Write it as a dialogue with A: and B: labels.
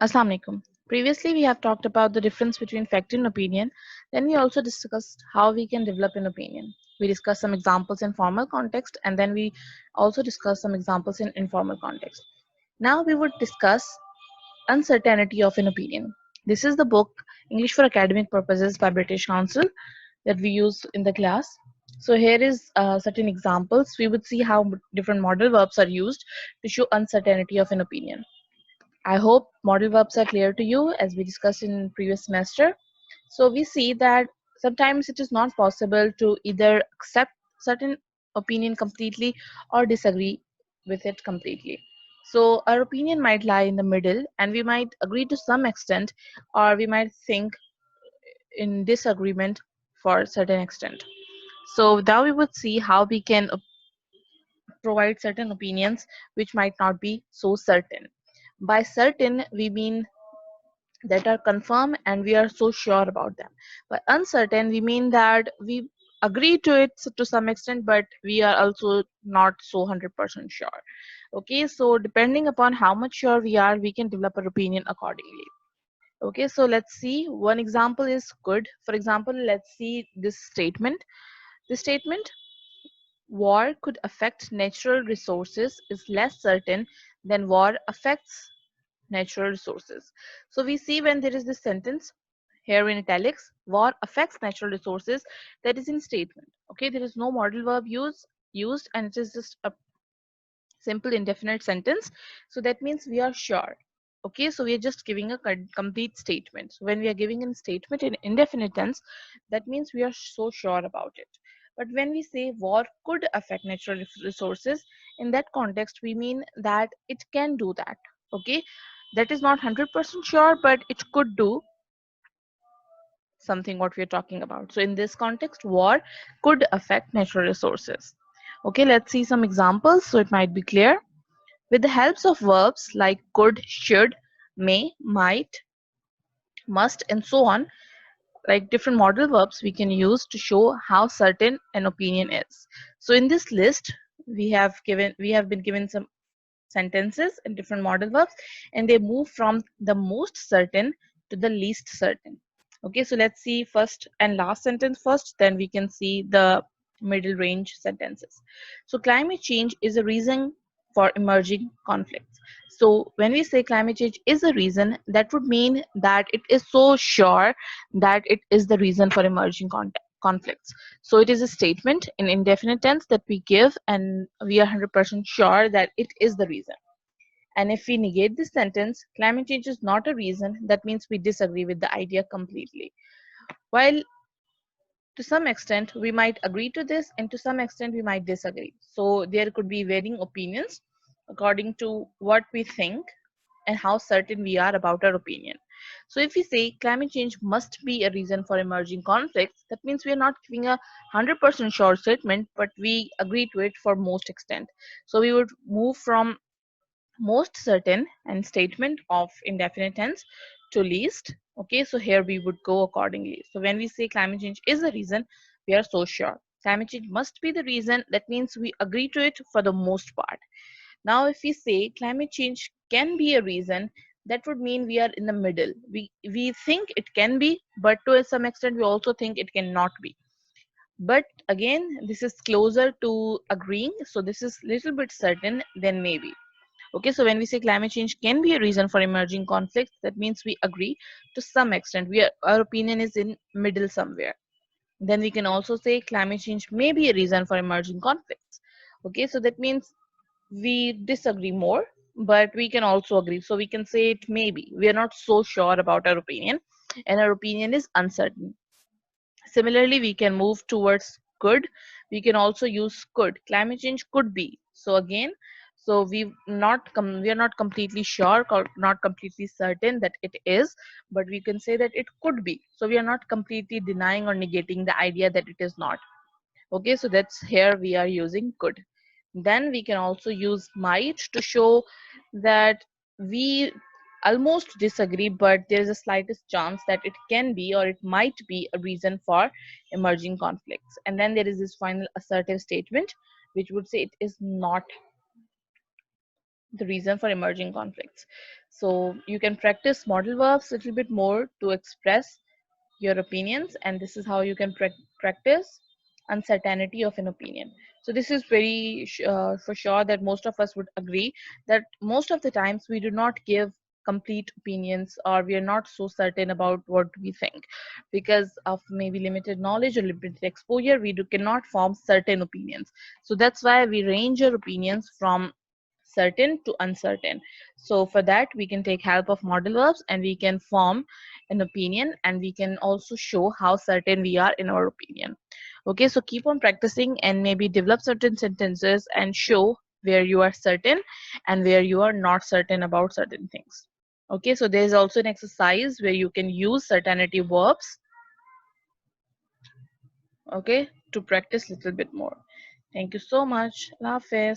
A: Assalamu alaikum. Previously, we have talked about the difference between fact and opinion. Then we also discussed how we can develop an opinion. We discussed some examples in formal context, and then we also discussed some examples in informal context. Now we would discuss uncertainty of an opinion. This is the book English for Academic Purposes by British Council that we use in the class. So here is certain examples. We would see how different modal verbs are used to show uncertainty of an opinion. I hope modal verbs are clear to you as we discussed in previous semester. So we see that sometimes it is not possible to either accept certain opinion completely or disagree with it completely. So our opinion might lie in the middle and we might agree to some extent or we might think in disagreement for a certain extent. So now we would see how we can provide certain opinions which might not be so certain. By certain, we mean that are confirmed and we are so sure about them. By uncertain, we mean that we agree to it to some extent, but we are also not so 100% sure. Okay, so depending upon how much sure we are, we can develop our opinion accordingly. Okay, so let's see. One example is good. For example, let's see this statement. This statement, war could affect natural resources, is less certain than war affects natural resources. So we see when there is this sentence here in italics, war affects natural resources, that is in statement. Okay, there is no modal verb used and it is just a simple indefinite sentence. So that means we are sure. Okay, so we are just giving a complete statement. So when we are giving a statement in indefinite tense, that means we are so sure about it. But when we say war could affect natural resources, in that context, we mean that it can do that. Okay, that is not 100% sure, but it could do something what we are talking about. So in this context, war could affect natural resources. Okay, let's see some examples so it might be clear. With the helps of verbs like could, should, may, might, must, and so on, like different modal verbs we can use to show how certain an opinion is. So in this list, we have been given some sentences and different modal verbs, and they move from the most certain to the least certain. Okay, so let's see first and last sentence first, then we can see the middle range sentences. So climate change is a reason for emerging conflicts. So when we say climate change is a reason, that would mean that it is so sure that it is the reason for emerging conflicts. So it is a statement in indefinite tense that we give and we are 100% sure that it is the reason. And if we negate this sentence, climate change is not a reason, that means we disagree with the idea completely. While to some extent we might agree to this and to some extent we might disagree. So there could be varying opinions according to what we think and how certain we are about our opinion. So if we say climate change must be a reason for emerging conflicts, that means we are not giving a 100% sure statement, but we agree to it for most extent. So we would move from most certain and statement of indefinite tense to least. Okay, so here we would go accordingly. So when we say climate change is the reason, we are so sure. Climate change must be the reason, that means we agree to it for the most part. Now, if we say climate change can be a reason, that would mean we are in the middle. We think it can be, but to some extent we also think it cannot be. But again, this is closer to agreeing, so this is little bit certain than maybe. Okay, so when we say climate change can be a reason for emerging conflicts, that means we agree to some extent. Our opinion is in middle somewhere. Then we can also say climate change may be a reason for emerging conflicts. Okay, so that means we disagree more, but we can also agree. So we can say it may be. We are not so sure about our opinion, and our opinion is uncertain. Similarly, we can move towards could. We can also use could. Climate change could be. So again, so we are not completely sure, not completely certain that it is, but we can say that it could be. So we are not completely denying or negating the idea that it is not. Okay, so that's here we are using could. Then we can also use might to show that we almost disagree, but there is a slightest chance that it can be or it might be a reason for emerging conflicts. And then there is this final assertive statement which would say it is not the reason for emerging conflicts. So you can practice modal verbs a little bit more to express your opinions, and this is how you can practice uncertainty of an opinion. So this is very for sure that most of us would agree that most of the times we do not give complete opinions, or we are not so certain about what we think because of maybe limited knowledge or limited exposure. We cannot form certain opinions. So that's why we range our opinions from certain to uncertain. So for that we can take help of modal verbs, and we can form an opinion, and we can also show how certain we are in our opinion. Okay, so keep on practicing and maybe develop certain sentences and show where you are certain and where you are not certain about certain things. Okay, so there's also an exercise where you can use certainty verbs, okay, to practice a little bit more. Thank you so much. Allah Hafiz.